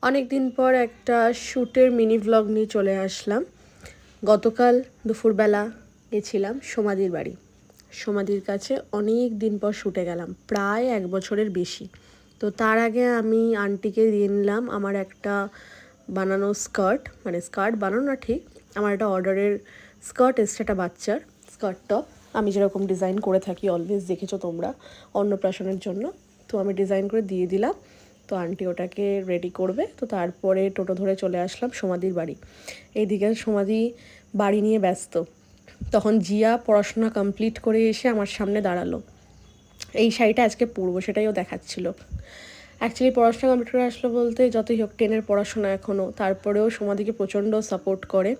অনেক দিন পর একটা শ্যুটের মিনি ভ্লগ নিয়ে চলে আসলাম। গতকাল দুপুরবেলা গেছিলাম সমাধির বাড়ি। সমাধির কাছে অনেক দিন পর শ্যুটে গেলাম, প্রায় 1 বছরের বেশি। তো তার আগে আমি আন্টিকে দিয়ে নিলাম আমার একটা বানানো স্কার্ট, মানে স্কার্ট বানানো না ঠিক, আমার একটা অর্ডারের স্কার্ট এসছে, একটা বাচ্চার স্কার্ট টপ। আমি যেরকম ডিজাইন করে থাকি, অলওয়েজ দেখেছো তোমরা অন্নপ্রাশনের জন্য, তো আমি ডিজাইন করে দিয়ে দিলাম। তো আন্টি ওটাকে রেডি করবে। তো তারপরে টোটো ধরে চলে আসলাম সমাধির বাড়ি। এইদিকে সমাধি বাড়ি নিয়ে ব্যস্ত। তখন জিয়া পড়াশোনা কমপ্লিট করে এসে আমার সামনে দাঁড়ালো। এই শাড়িটা আজকে পরবো সেটাই ও দেখাচ্ছিল। অ্যাকচুয়ালি পড়াশোনা কমপ্লিট করে আসলো বলতে যতই হোক 10-এর পড়াশোনা এখনও, তারপরেও সমাধিকে প্রচণ্ড সাপোর্ট করে।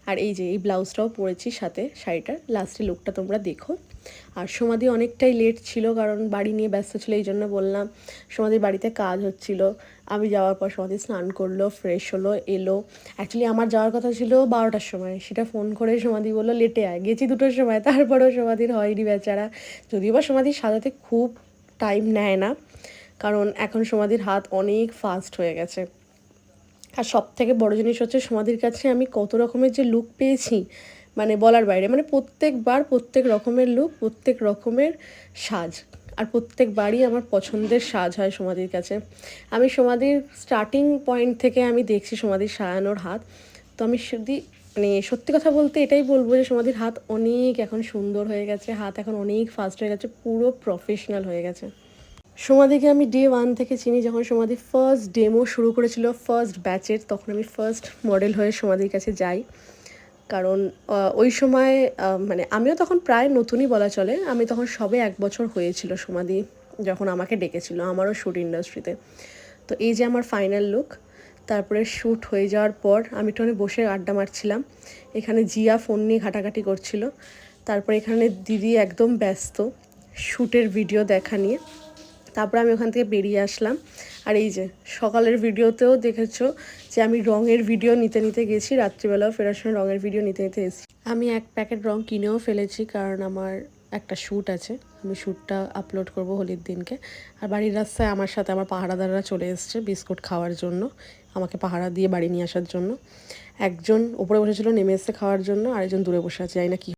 আর এই যে এই ব্লাউজটাও পরেছি সাথে শাড়িটার, লাস্টে লুকটা তোমরা দেখো। আর সমাধি অনেকটাই লেট ছিল, কারণ বাড়ি নিয়ে ব্যস্ত ছিল, এই জন্য বললাম। সমাধির বাড়িতে কাজ হচ্ছিল। আমি যাওয়ার পর সমাধি স্নান করলো, ফ্রেশ হলো, এলো। অ্যাকচুয়ালি আমার যাওয়ার কথা ছিল 12টার সময়, সেটা ফোন করে সমাধি বললো লেটে আয়, গেছি 2টোর সময়, তারপরেও সমাধির হয়নি বেচারা। যদিও বা সমাধির সাজাতে খুব টাইম নেয় না, কারণ এখন সমাধির হাত অনেক ফাস্ট হয়ে গেছে। আর সব থেকে বড়ো জিনিস হচ্ছে সমাধির কাছে আমি কত রকমের যে লুক পেয়েছি, মানে বলার বাইরে। মানে প্রত্যেকবার প্রত্যেক রকমের লুক, প্রত্যেক রকমের সাজ, আর প্রত্যেকবারই আমার পছন্দের সাজ হয় সমাধির কাছে। আমি সমাধির স্টার্টিং পয়েন্ট থেকে আমি দেখছি সমাধির সাজানোর হাত। তো আমি মানে সত্যি কথা বলতে এটাই বলবো যে সমাধির হাত অনেক এখন সুন্দর হয়ে গেছে, হাত এখন অনেক ফাস্ট হয়ে গেছে, পুরো প্রফেশনাল হয়ে গেছে। সমাধিকে আমি ডে 1 থেকে চিনি। যখন সমাধি ফার্স্ট ডেমো শুরু করেছিল ফার্স্ট ব্যাচের, তখন আমি ফার্স্ট মডেল হয়ে সমাধির কাছে যাই। কারণ ওই সময় মানে আমিও তখন প্রায় নতুনই বলা চলে, আমি তখন সবে 1 বছর হয়েছিল সমাধি যখন আমাকে ডেকেছিল আমারও শ্যুট ইন্ডাস্ট্রিতে। তো এই যে আমার ফাইনাল লুক। তারপরে শ্যুট হয়ে যাওয়ার পর আমি একটু বসে আড্ডা মারছিলাম। এখানে জিয়া ফোন নিয়ে ঘাটাঘাটি করছিল। তারপরে এখানে দিদি একদম ব্যস্ত শ্যুটের ভিডিও দেখা নিয়ে। তারপরে আমি ওখান থেকে বেরিয়ে আসলাম। আর এই যে সকালের ভিডিওতেও দেখেছো যে আমি রঙের ভিডিও নিতে নিতে গেছি, রাত্রিবেলাও ফেরার সময় রঙের ভিডিও নিতে নিতে এসেছি। আমি 1 প্যাকেট রঙ কিনেও ফেলেছি, কারণ আমার একটা শ্যুট আছে, আমি শ্যুটটা আপলোড করব হোলির দিনকে। আর বাড়ির রাস্তায় আমার সাথে আমার পাহারাদাররা চলে এসছে বিস্কুট খাওয়ার জন্য, আমাকে পাহারা দিয়ে বাড়ি নিয়ে আসার জন্য। একজন ওপরে বসেছিল, নেমে এসে খাওয়ার জন্য, আরেকজন দূরে বসে আছে, জানি না কি